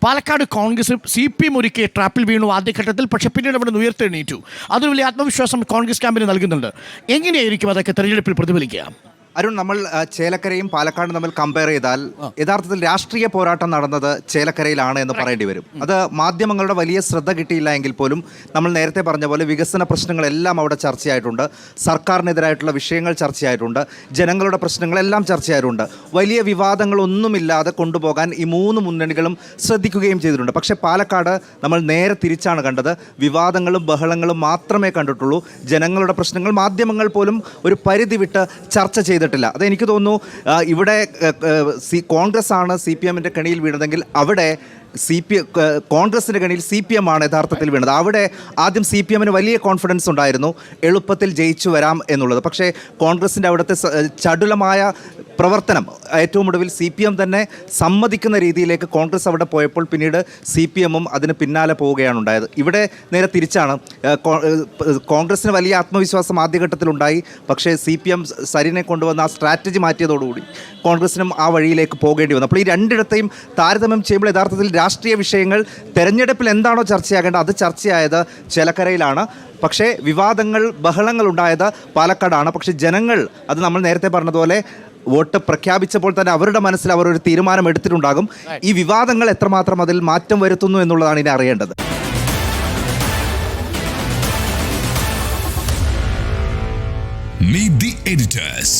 Palakkad Congress CPM ഒരുക്കിയ ട്രാപ്പിൽ വീണു ആദ്യഘട്ടത്തിൽ. പക്ഷേ പിന്നീട് അവിടെ നിന്ന് ഉയർത്തെണീറ്റു. അതൊരു വലിയ ആത്മവിശ്വാസം കോൺഗ്രസ് ക്യാമ്പിന് നൽകുന്നുണ്ട്. എങ്ങനെയായിരിക്കും അതൊക്കെ തെരഞ്ഞെടുപ്പിൽ പ്രതിഫലിക്കുക? അരുൺ, നമ്മൾ ചേലക്കരയും പാലക്കാടും തമ്മിൽ കമ്പയർ ചെയ്താൽ യഥാർത്ഥത്തിൽ രാഷ്ട്രീയ പോരാട്ടം നടന്നത് ചേലക്കരയിലാണ് എന്ന് പറയേണ്ടി വരും. അത് മാധ്യമങ്ങളുടെ വലിയ ശ്രദ്ധ കിട്ടിയില്ല എങ്കിൽ പോലും നമ്മൾ നേരത്തെ പറഞ്ഞ പോലെ വികസന പ്രശ്നങ്ങളെല്ലാം അവിടെ ചർച്ചയായിട്ടുണ്ട്. സർക്കാരിനെതിരായിട്ടുള്ള വിഷയങ്ങൾ ചർച്ചയായിട്ടുണ്ട്. ജനങ്ങളുടെ പ്രശ്നങ്ങളെല്ലാം ചർച്ചയായിട്ടുണ്ട്. വലിയ വിവാദങ്ങളൊന്നുമില്ലാതെ കൊണ്ടുപോകാൻ ഈ മൂന്ന് മുന്നണികളും ശ്രദ്ധിക്കുകയും ചെയ്തിട്ടുണ്ട്. പക്ഷേ പാലക്കാട് നമ്മൾ നേരെ തിരിച്ചാണ് കണ്ടത്. വിവാദങ്ങളും ബഹളങ്ങളും മാത്രമേ കണ്ടിട്ടുള്ളൂ. ജനങ്ങളുടെ പ്രശ്നങ്ങൾ മാധ്യമങ്ങൾ പോലും ഒരു പരിധി വിട്ട് ചർച്ച ചെയ്തിട്ടില്ല. അതെനിക്ക് തോന്നുന്നു ഇവിടെ കോൺഗ്രസ് ആണ് CPMൻ്റെ കെണിയിൽ വീണതെങ്കിൽ അവിടെ കോൺഗ്രസിൻ്റെ കെണിയിൽ CPM ആണ് യഥാർത്ഥത്തിൽ വീണത്. അവിടെ ആദ്യം CPMന് വലിയ കോൺഫിഡൻസ് ഉണ്ടായിരുന്നു, എളുപ്പത്തിൽ ജയിച്ചു വരാം എന്നുള്ളത്. പക്ഷേ കോൺഗ്രസിൻ്റെ അവിടുത്തെ ചടുലമായ പ്രവർത്തനം ഏറ്റവും ഒടുവിൽ CPM തന്നെ സമ്മതിക്കുന്ന രീതിയിലേക്ക് കോൺഗ്രസ് അവിടെ പോയപ്പോൾ പിന്നീട് CPMഉം അതിന് പിന്നാലെ പോവുകയാണ് ഉണ്ടായത്. ഇവിടെ നേരെ തിരിച്ചാണ്. കോൺഗ്രസിന് വലിയ ആത്മവിശ്വാസം ആദ്യഘട്ടത്തിലുണ്ടായി. പക്ഷേ CPM സരിനെ കൊണ്ടുവന്ന ആ സ്ട്രാറ്റജി മാറ്റിയതോടുകൂടി കോൺഗ്രസിനും ആ വഴിയിലേക്ക് പോകേണ്ടി വന്നു. അപ്പോൾ ഈ രണ്ടിടത്തെയും താരതമ്യം ചെയ്യുമ്പോൾ യഥാർത്ഥത്തിൽ രാഷ്ട്രീയ വിഷയങ്ങൾ തെരഞ്ഞെടുപ്പിൽ എന്താണോ ചർച്ചയാകേണ്ടത് അത് ചർച്ചയായത് ചേലക്കരയിലാണ്. പക്ഷേ വിവാദങ്ങൾ ബഹളങ്ങൾ ഉണ്ടായത് പാലക്കാടാണ്. പക്ഷേ ജനങ്ങൾ അത് നമ്മൾ നേരത്തെ പറഞ്ഞതുപോലെ വോട്ട് പ്രഖ്യാപിച്ചപ്പോൾ തന്നെ അവരുടെ മനസ്സിൽ അവർ ഒരു തീരുമാനം എടുത്തിട്ടുണ്ടാകും. ഈ വിവാദങ്ങൾ എത്രമാത്രം അതിൽ മാറ്റം വരുത്തുന്നു എന്നുള്ളതാണ് ഇനി അറിയേണ്ടത്. Meet the editors.